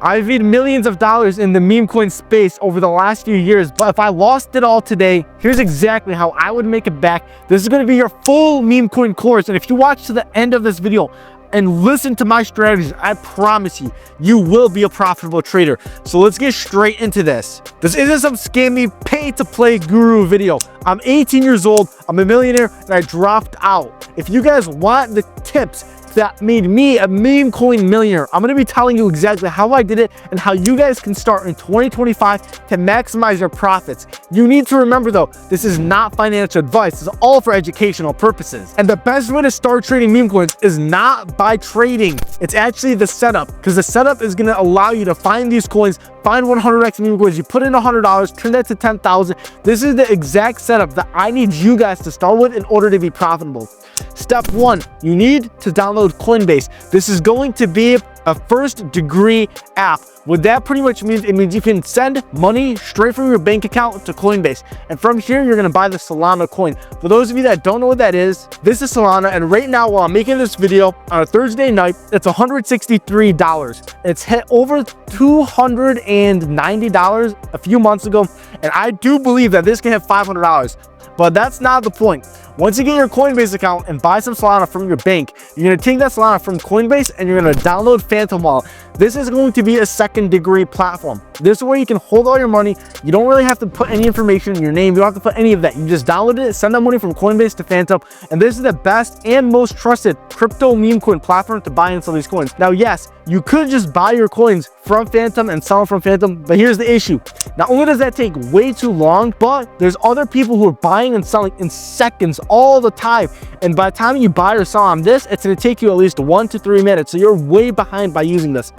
I've made millions of dollars in the meme coin space over the last few years, but if I lost it all today, here's exactly how I would make it back. This is going to be your full meme coin course, and if you watch to the end of this video and listen to my strategies, I promise you, you will be a profitable trader. So let's get straight into this. This isn't some scammy pay-to-play guru video. I'm 18 years old, I'm a millionaire, and I dropped out. If you guys want the tips that made me a meme coin millionaire, I'm going to be telling you exactly how I did it and how you guys can start in 2025 to maximize your profits. You need to remember though, this is not financial advice. It's all for educational purposes. And the best way to start trading meme coins is not by trading. It's actually the setup, because the setup is going to allow you to find these coins, find 100x meme coins, you put in $100, turn that to 10,000. This is the exact setup that I need you guys to start with in order to be profitable. Step one, you need to download Coinbase. This is going to be a first degree app. What that pretty much means, it means you can send money straight from your bank account to Coinbase. And from here, you're going to buy the Solana coin. For those of you that don't know what that is, this is Solana. And right now, while I'm making this video on a Thursday night, it's $163. It's hit over $290 a few months ago. And I do believe that this can hit $500. But that's not the point. Once you get your Coinbase account and buy some Solana from your bank, you're going to take that Solana from Coinbase and you're going to download Phantom Wallet. This is going to be a second degree platform. This is where you can hold all your money. You don't really have to put any information, your name, you don't have to put any of that. You just download it, send that money from Coinbase to Phantom, and this is the best and most trusted crypto meme coin platform to buy and sell these coins. Now, yes, you could just buy your coins from Phantom and sell them from Phantom, but here's the issue. Not only does that take way too long, but there's other people who are buying and selling in seconds all the time. And by the time you buy or sell on this, it's going to take you at least 1 to 3 minutes. So you're way behind by using this.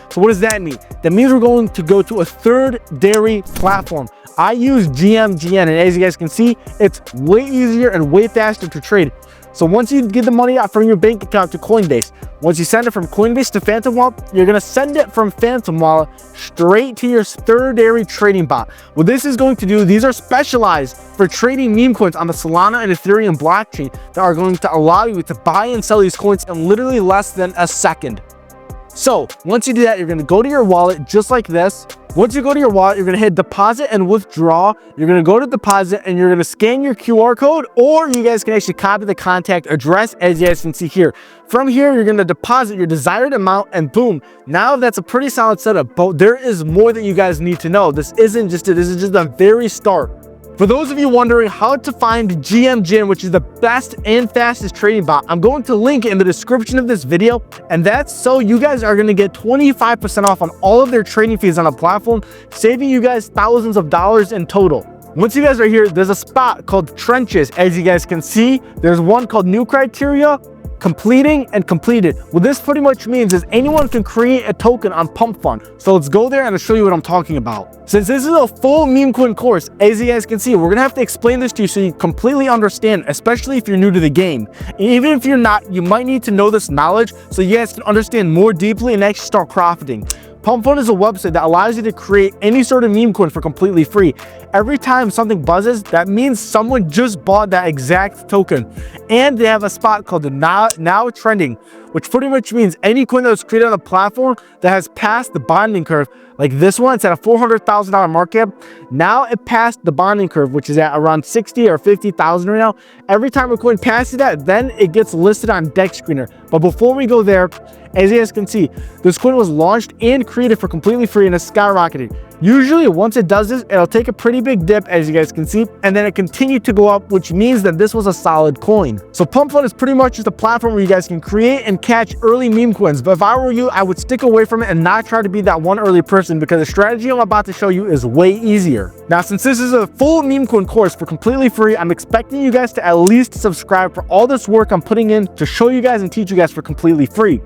So what does that mean? That means we're going to go to a third dairy platform. I use GMGN, and as you guys can see, it's way easier and way faster to trade. So once you get the money out from your bank account to Coinbase, once you send it from Coinbase to Phantom Wallet, you're going to send it from Phantom Wallet straight to your third dairy trading bot. What this is going to do, these are specialized for trading meme coins on the Solana and Ethereum blockchain that are going to allow you to buy and sell these coins in literally less than a second. So once you do that, you're going to go to your wallet just like this. Once you go to your wallet, you're going to hit deposit and withdraw. You're going to go to deposit and you're going to scan your QR code, or you guys can actually copy the contact address as you guys can see here. From here, you're going to deposit your desired amount and boom. Now that's a pretty solid setup, but there is more that you guys need to know. This is just the very start. For those of you wondering how to find GMGN, which is the best and fastest trading bot, I'm going to link it in the description of this video. And that's so you guys are going to get 25% off on all of their trading fees on the platform, saving you guys thousands of dollars in total. Once you guys are here, there's a spot called trenches. As you guys can see, there's one called new criteria, completing, and completed. What this pretty much means is anyone can create a token on PumpFun. So let's go there and I'll show you what I'm talking about. Since this is a full meme coin course, as you guys can see, we're gonna have to explain this to you so you completely understand, especially if you're new to the game. And even if you're not, you might need to know this knowledge so you guys can understand more deeply and actually start profiting. PumpFun is a website that allows you to create any sort of meme coin for completely free. Every time something buzzes, that means someone just bought that exact token. And they have a spot called the now trending, which pretty much means any coin that was created on the platform that has passed the bonding curve, like this one, it's at a $400,000 market cap. Now it passed the bonding curve, which is at around 60 or 50,000 right now. Every time a coin passes that, then it gets listed on Dexscreener. But before we go there, as you guys can see, this coin was launched and created for completely free and it's skyrocketing. Usually once it does this, it'll take a pretty big dip, as you guys can see, and then it continued to go up, which means that this was a solid coin. So PumpFun is pretty much just a platform where you guys can create and catch early meme coins. But if I were you, I would stick away from it and not try to be that one early person, because the strategy I'm about to show you is way easier. Now, since this is a full meme coin course for completely free, I'm expecting you guys to at least subscribe for all this work I'm putting in to show you guys and teach you guys for completely free.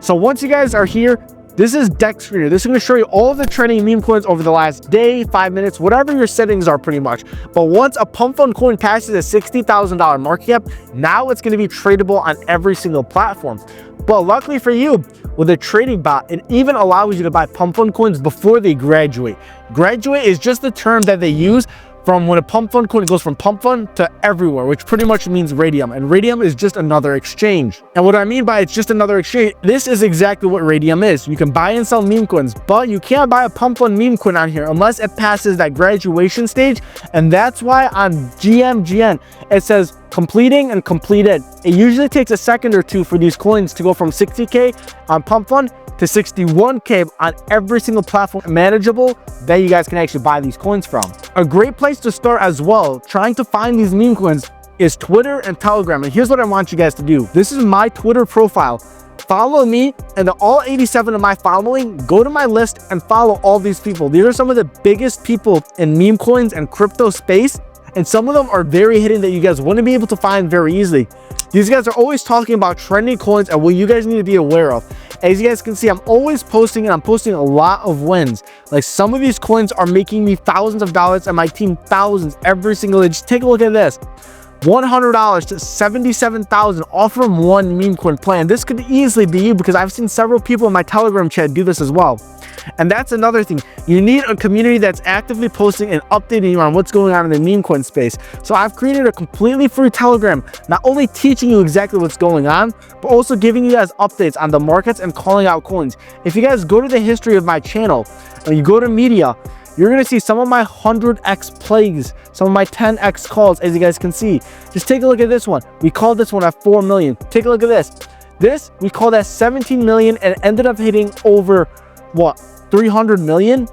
So once you guys are here, this is Dexscreener. This is going to show you all of the trending meme coins over the last day, 5 minutes, whatever your settings are pretty much. But once a PumpFun coin passes a $60,000 market cap, now it's going to be tradable on every single platform. But luckily for you, with a trading bot, it even allows you to buy PumpFun coins before they graduate. Graduate is just the term that they use From when a PumpFun coin goes from PumpFun to everywhere, which pretty much means Radium. And Radium is just another exchange. And what I mean by it's just another exchange, this is exactly what Radium is. You can buy and sell meme coins, but you can't buy a PumpFun meme coin on here unless it passes that graduation stage. And that's why on GMGN, it says completing and completed. It usually takes a second or two for these coins to go from 60K on PumpFun to 61K on every single platform manageable that you guys can actually buy these coins from. A great place to start as well, trying to find these meme coins, is Twitter and Telegram. And here's what I want you guys to do. This is my Twitter profile. Follow me, and all 87 of my following, go to my list and follow all these people. These are some of the biggest people in meme coins and crypto space, and some of them are very hidden that you guys wouldn't be able to find very easily. These guys are always talking about trending coins and what you guys need to be aware of. As you guys can see, I'm always posting, and I'm posting a lot of wins. Like, some of these coins are making me thousands of dollars and my team thousands every single day. Just take a look at this. $100 to 77,000 all from one meme coin plan. This could easily be you, because I've seen several people in my Telegram chat do this as well. And that's another thing. You need a community that's actively posting and updating you on what's going on in the meme coin space. So I've created a completely free Telegram, not only teaching you exactly what's going on, but also giving you guys updates on the markets and calling out coins. If you guys go to the history of my channel and you go to media, you're going to see some of my 100x plays, some of my 10x calls, as you guys can see. Just take a look at this one. We called this one at 4 million. Take a look at this. This, we called at 17 million and ended up hitting over, what, 300 million?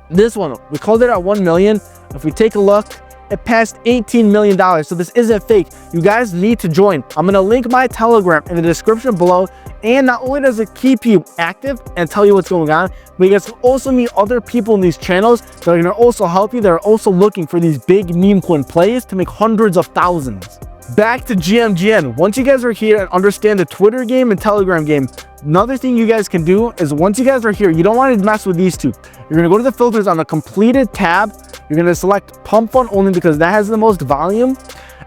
This one, we called it at 1 million. If we take a look, it passed $18 million. So this isn't fake. You guys need to join. I'm going to link my Telegram in the description below. And not only does it keep you active and tell you what's going on, but you guys can also meet other people in these channels that are going to also help you. They're also looking for these big meme coin plays to make hundreds of thousands. Back to GMGN. Once you guys are here and understand the Twitter game and Telegram game, another thing you guys can do is, once you guys are here, you don't want to mess with these two. You're going to go to the filters on the completed tab. You're going to select PumpFun only because that has the most volume.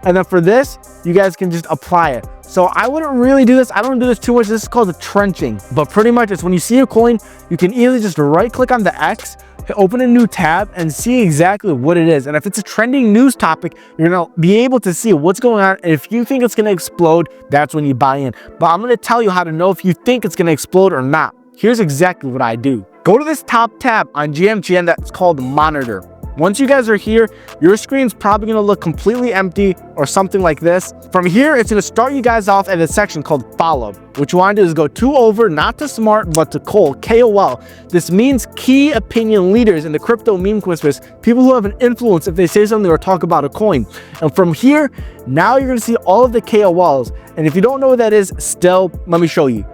And then for this, you guys can just apply it. So I wouldn't really do this. I don't do this too much. This is called the trenching. But pretty much it's when you see a coin, you can either just right click on the X, open a new tab, and see exactly what it is. And if it's a trending news topic, you're going to be able to see what's going on. And if you think it's going to explode, that's when you buy in. But I'm going to tell you how to know if you think it's going to explode or not. Here's exactly what I do. Go to this top tab on GMGN that's called Monitor. Once you guys are here, your screen's probably going to look completely empty or something like this. From here, it's going to start you guys off at a section called Follow. What you want to do is go over, not to Smart, but to KOL. This means key opinion leaders in the crypto meme coin space, people who have an influence if they say something or talk about a coin. And from here, now you're going to see all of the KOLs. And if you don't know what that is, still, let me show you.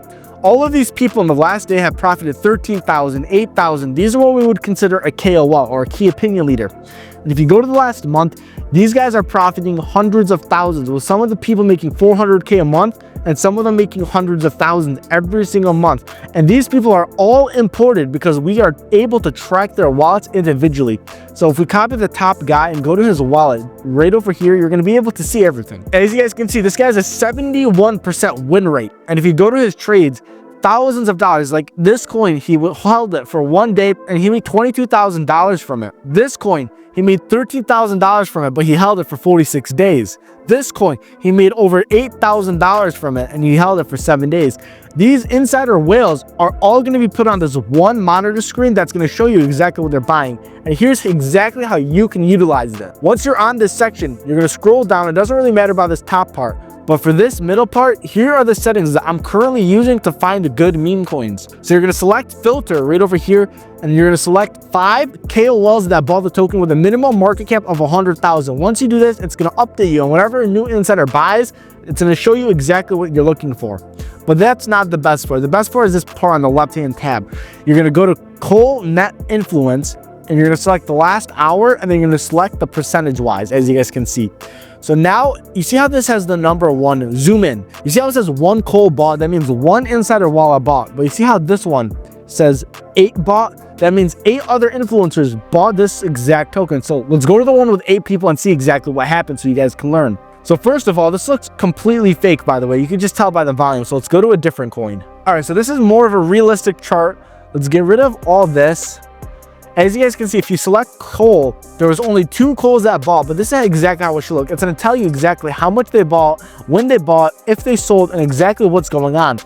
All of these people in the last day have profited 13,000, 8,000. These are what we would consider a KOL, or a key opinion leader. And if you go to the last month, these guys are profiting hundreds of thousands, with some of the people making 400K a month and some of them making hundreds of thousands every single month. And these people are all imported because we are able to track their wallets individually. So if we copy the top guy and go to his wallet, right over here, you're going to be able to see everything. As you guys can see, this guy has a 71% win rate. And if you go to his trades, thousands of dollars, like this coin, he held it for 1 day and he made $22,000 from it. This coin, he made $13,000 from it, but he held it for 46 days. This coin, he made over $8,000 from it and he held it for 7 days. These insider whales are all going to be put on this one monitor screen that's going to show you exactly what they're buying. And here's exactly how you can utilize it. Once you're on this section, you're going to scroll down. It doesn't really matter about this top part, but for this middle part, here are the settings that I'm currently using to find good meme coins. So you're going to select filter right over here, and you're going to select 5 KOLs that bought the token with a minimum market cap of 100,000. Once you do this, it's going to update you, and whenever a new insider buys, it's going to show you exactly what you're looking for. But that's not the best part. The best part is this part on the left-hand tab. You're going to go to Cole Net Influence, and you're going to select the last hour, and then you're going to select the percentage-wise, as you guys can see. So now, you see how this has the number 1? Zoom in. You see how it says 1 Cole bought? That means 1 insider wallet bought. But you see how this one says 8 bought? That means 8 other influencers bought this exact token. So let's go to the one with 8 people and see exactly what happened so you guys can learn. So first of all, this looks completely fake, by the way. You can just tell by the volume. So let's go to a different coin. All right, so this is more of a realistic chart. Let's get rid of all this. As you guys can see, if you select coal, there was only 2 coals that bought, but this is exactly how it should look. It's going to tell you exactly how much they bought, when they bought, if they sold, and exactly what's going on.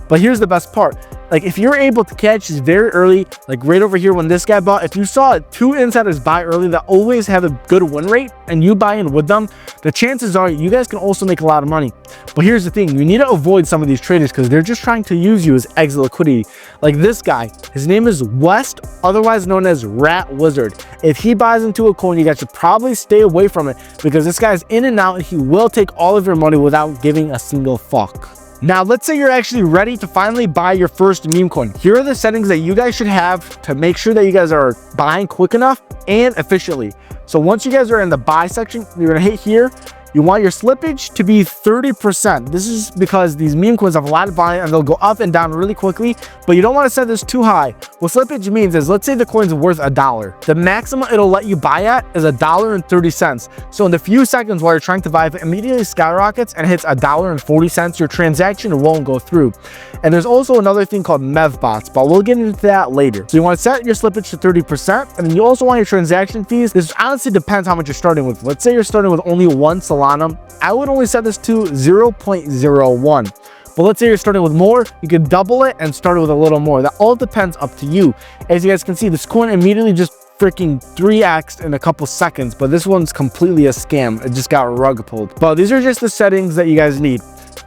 But here's the best part. Like, if you're able to catch this very early, like right over here when this guy bought, if you saw 2 insiders buy early that always have a good win rate and you buy in with them, the chances are you guys can also make a lot of money. But here's the thing, you need to avoid some of these traders because they're just trying to use you as exit liquidity. Like this guy, his name is West, otherwise known as Rat Wizard. If he buys into a coin, you guys should probably stay away from it because this guy's in and out and he will take all of your money without giving a single fuck. Now, let's say you're actually ready to finally buy your first meme coin. Here are the settings that you guys should have to make sure that you guys are buying quick enough and efficiently. So once you guys are in the buy section, you're gonna hit here. You want your slippage to be 30%. This is because these meme coins have a lot of volume and they'll go up and down really quickly, but you don't want to set this too high. What slippage means is, let's say the coin's worth $1. The maximum it'll let you buy at is $1.30. So in the few seconds while you're trying to buy, if it immediately skyrockets and hits $1.40, your transaction won't go through. And there's also another thing called MEV bots, but we'll get into that later. So you want to set your slippage to 30%, and then you also want your transaction fees. This honestly depends how much you're starting with. Let's say you're starting with only 1 Solana. I would only set this to 0.01. But let's say you're starting with more, you could double it and start with a little more. That all depends up to you. As you guys can see, this coin immediately just freaking 3x'd in a couple seconds, but this one's completely a scam. It just got rug pulled. But these are just the settings that you guys need.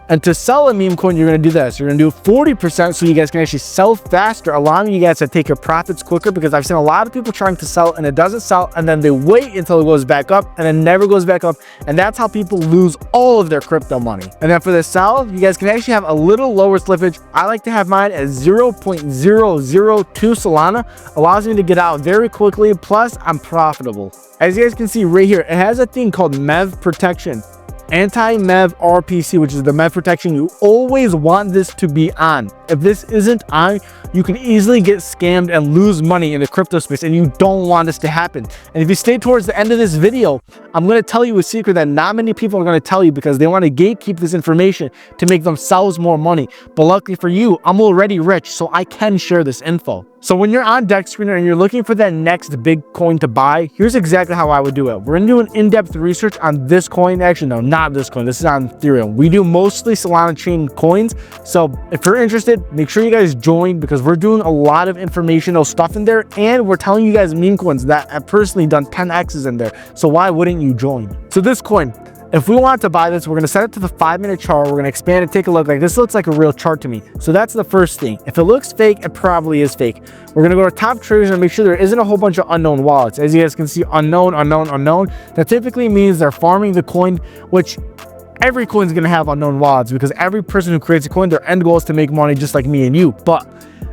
And to sell a meme coin, you're going to do this. You're going to do 40% so you guys can actually sell faster, allowing you guys to take your profits quicker, because I've seen a lot of people trying to sell and it doesn't sell, and then they wait until it goes back up and then never goes back up. And that's how people lose all of their crypto money. And then for the sell, you guys can actually have a little lower slippage. I like to have mine at 0.002 Solana. Allows me to get out very quickly. Plus, I'm profitable. As you guys can see right here, it has a thing called MEV protection. Anti-MEV RPC, which is the MEV protection. You always want this to be on. If this isn't on, you can easily get scammed and lose money in the crypto space, and you don't want this to happen. And if you stay towards the end of this video, I'm going to tell you a secret that not many people are going to tell you, because they want to gatekeep this information to make themselves more money. But luckily for you, I'm already rich, so I can share this info. So when you're on Dexscreener and you're looking for that next big coin to buy, here's exactly how I would do it. We're going to do an in-depth research on this coin. Actually, no, not this coin. This is on Ethereum. We do mostly Solana chain coins. So if you're interested, make sure you guys join, because we're doing a lot of informational stuff in there, and we're telling you guys meme coins that I've personally done 10x's in there. So why wouldn't you join? So this coin, if we want to buy this, we're going to set it to the 5-minute chart. We're going to expand it, take a look. Like, this looks like a real chart to me. So that's the first thing. If it looks fake, it probably is fake. We're going to go to top traders and make sure there isn't a whole bunch of unknown wallets. As you guys can see, unknown, unknown, unknown. That typically means they're farming the coin, which every coin is going to have unknown wallets, because every person who creates a coin, their end goal is to make money just like me and you. But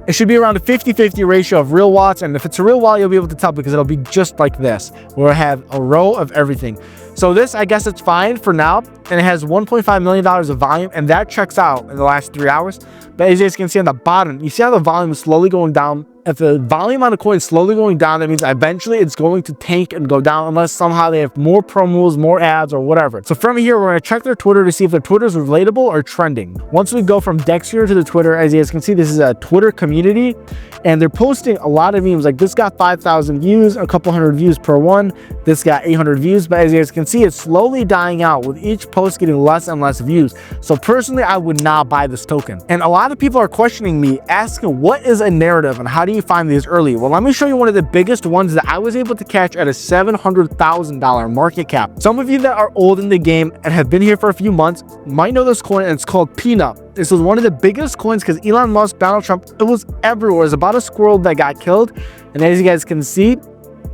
it should be around a 50-50 ratio of real wallets. And if it's a real wallet, you'll be able to tell, because it'll be just like this, where I have a row of everything. So this, I guess it's fine for now. And it has $1.5 million of volume, and that checks out in the last 3 hours. But as you guys can see on the bottom, you see how the volume is slowly going down. If the volume on the coin is slowly going down, that means eventually it's going to tank and go down, unless somehow they have more promos, more ads, or whatever. So from here, we're going to check their Twitter to see if their Twitter is relatable or trending. Once we go from Dexscreener to the Twitter, as you guys can see, this is a Twitter community, and they're posting a lot of memes. Like, this got 5,000 views, a couple hundred views per one. This got 800 views, but as you guys can see, it's slowly dying out, with each post getting less and less views. So personally, I would not buy this token. And a lot of people are questioning me, asking what is a narrative and how do you find these early? Well, let me show you one of the biggest ones that I was able to catch at a $700,000 market cap. Some of you that are old in the game and have been here for a few months might know this coin, and it's called Peanut. This was one of the biggest coins because Elon Musk, Donald Trump, it was everywhere. It was about a squirrel that got killed. And as you guys can see,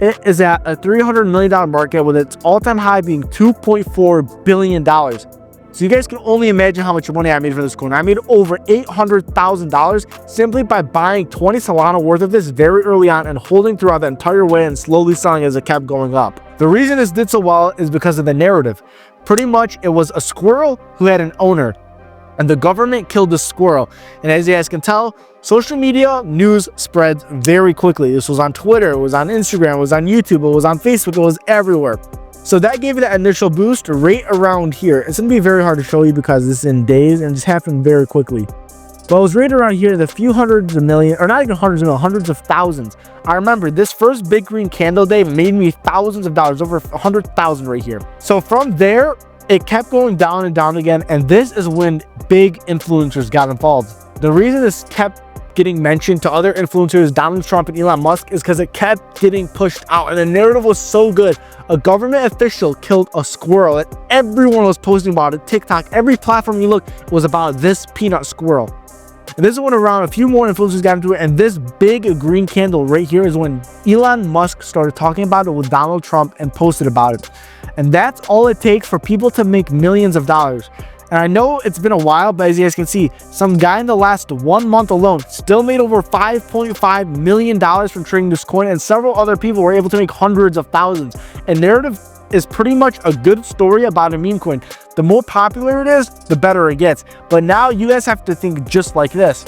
it is at a $300 million market, with its all-time high being $2.4 billion. So you guys can only imagine how much money I made for this coin. I made over $800,000 simply by buying 20 Solana worth of this very early on and holding throughout the entire way and slowly selling as it kept going up. The reason this did so well is because of the narrative. Pretty much, it was a squirrel who had an owner, and the government killed the squirrel. And as you guys can tell, social media news spreads very quickly. This was on Twitter, it was on Instagram, it was on YouTube, it was on Facebook, it was everywhere. So that gave it an initial boost right around here. It's going to be very hard to show you because this is in days and just happened very quickly. But it was right around here, the few hundreds of million, or not even hundreds of million, hundreds of thousands. I remember this first big green candle day made me thousands of dollars, over 100,000 right here. So from there, it kept going down and down again. And this is when big influencers got involved. The reason this kept getting mentioned to other influencers, Donald Trump and Elon Musk, is because it kept getting pushed out. And the narrative was so good. A government official killed a squirrel and everyone was posting about it. TikTok, every platform you look was about this peanut squirrel. And this is when around a few more influencers got into it. And this big green candle right here is when Elon Musk started talking about it with Donald Trump and posted about it. And that's all it takes for people to make millions of dollars. And I know it's been a while, but as you guys can see, some guy in the last 1 month alone still made over $5.5 million from trading this coin, and several other people were able to make hundreds of thousands. And narrative is pretty much a good story about a meme coin. The more popular it is, the better it gets. But now you guys have to think just like this.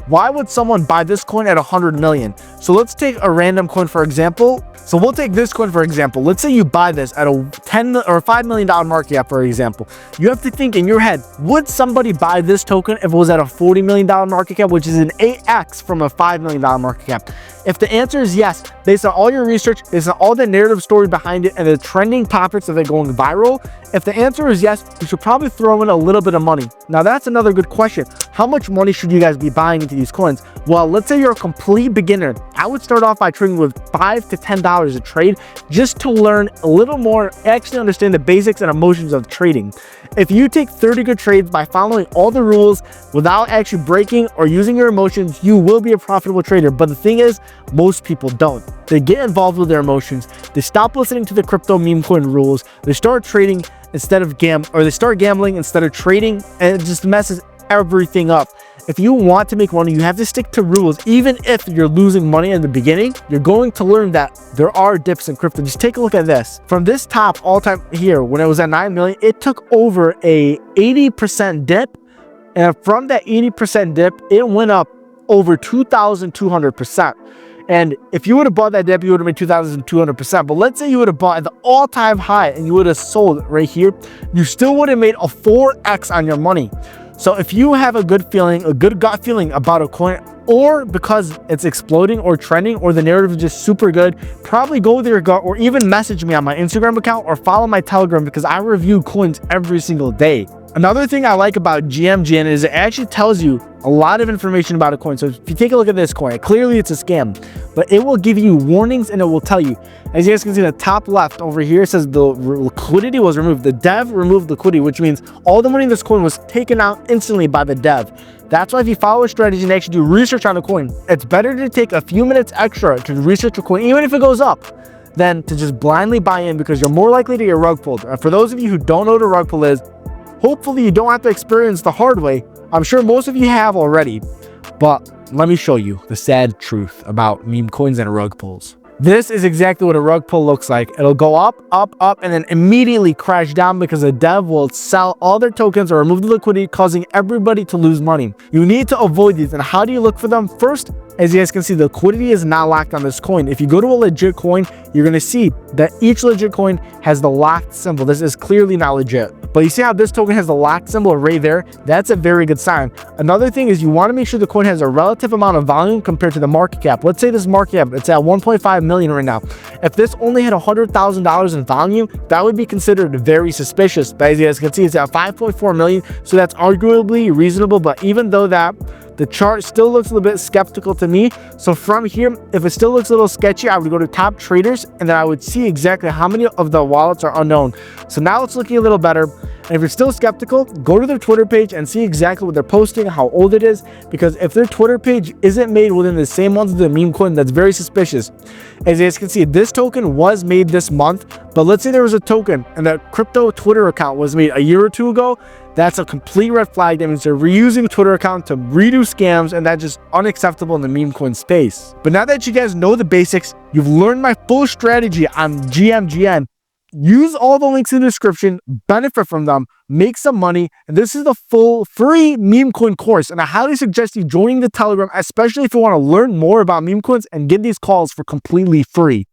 Why would someone buy this coin at 100 million? So let's take a random coin for example. So we'll take this coin for example. Let's say you buy this at a $10 or $5 million market cap, for example. You have to think in your head, would somebody buy this token if it was at a $40 million market cap, which is an 8x from a $5 million market cap? If the answer is yes, based on all your research, based on all the narrative story behind it and the trending topics that are going viral, if the answer is yes, you should probably throw in a little bit of money. Now that's another good question. How much money should you guys be buying into these coins? Well, let's say you're a complete beginner. I would start off by trading with $5 to $10 a trade just to learn a little more, actually understand the basics and emotions of trading. If you take 30 good trades by following all the rules without actually breaking or using your emotions, you will be a profitable trader. But the thing is, most people don't. They get involved with their emotions. They stop listening to the crypto meme coin rules. They start trading instead of they start gambling instead of trading, and it just messes everything up. If you want to make money, you have to stick to rules. Even if you're losing money in the beginning, you're going to learn that there are dips in crypto. Just take a look at this. From this top all time here, when it was at 9 million, it took over a 80% dip. And from that 80% dip, it went up over 2,200%. And if you would have bought that dip, you would have made 2,200%. But let's say you would have bought at the all-time high and you would have sold right here, you still would have made a 4x on your money. So if you have a good feeling, a good gut feeling about a coin, or because it's exploding or trending or the narrative is just super good, probably go with your gut, or even message me on my Instagram account or follow my Telegram, because I review coins every single day. Another thing I like about GMGN is it actually tells you a lot of information about a coin. So if you take a look at this coin, clearly it's a scam, but it will give you warnings and it will tell you. As you guys can see in the top left over here, it says the liquidity was removed. The dev removed liquidity, which means all the money in this coin was taken out instantly by the dev. That's why if you follow a strategy and actually do research on a coin, it's better to take a few minutes extra to research a coin, even if it goes up, than to just blindly buy in, because you're more likely to get rug pulled. And for those of you who don't know what a rug pull is, hopefully you don't have to experience the hard way. I'm sure most of you have already, but let me show you the sad truth about meme coins and rug pulls. This is exactly what a rug pull looks like. It'll go up, up, up, and then immediately crash down because the dev will sell all their tokens or remove the liquidity, causing everybody to lose money. You need to avoid these. And how do you look for them? First, as you guys can see, the liquidity is not locked on this coin. If you go to a legit coin, you're going to see that each legit coin has the locked symbol. This is clearly not legit. But you see how this token has the locked symbol right there? That's a very good sign. Another thing is you want to make sure the coin has a relative amount of volume compared to the market cap. Let's say this market cap, it's at 1.5 million right now. If this only had $100,000 in volume, that would be considered very suspicious. But as you guys can see, it's at 5.4 million. So that's arguably reasonable. But even though that, the chart still looks a little bit skeptical to me. So from here, if it still looks a little sketchy, I would go to top traders and then I would see exactly how many of the wallets are unknown. So now it's looking a little better. And if you're still skeptical, go to their Twitter page and see exactly what they're posting, how old it is. Because if their Twitter page isn't made within the same month as the meme coin, that's very suspicious. As you guys can see, this token was made this month. But let's say there was a token and that crypto Twitter account was made a year or two ago. That's a complete red flag. That means they're reusing a Twitter account to redo scams, and that's just unacceptable in the meme coin space. But now that you guys know the basics, you've learned my full strategy on GMGN. Use all the links in the description, benefit from them, make some money, and this is the full free meme coin course. And I highly suggest you joining the Telegram, especially if you want to learn more about meme coins and get these calls for completely free.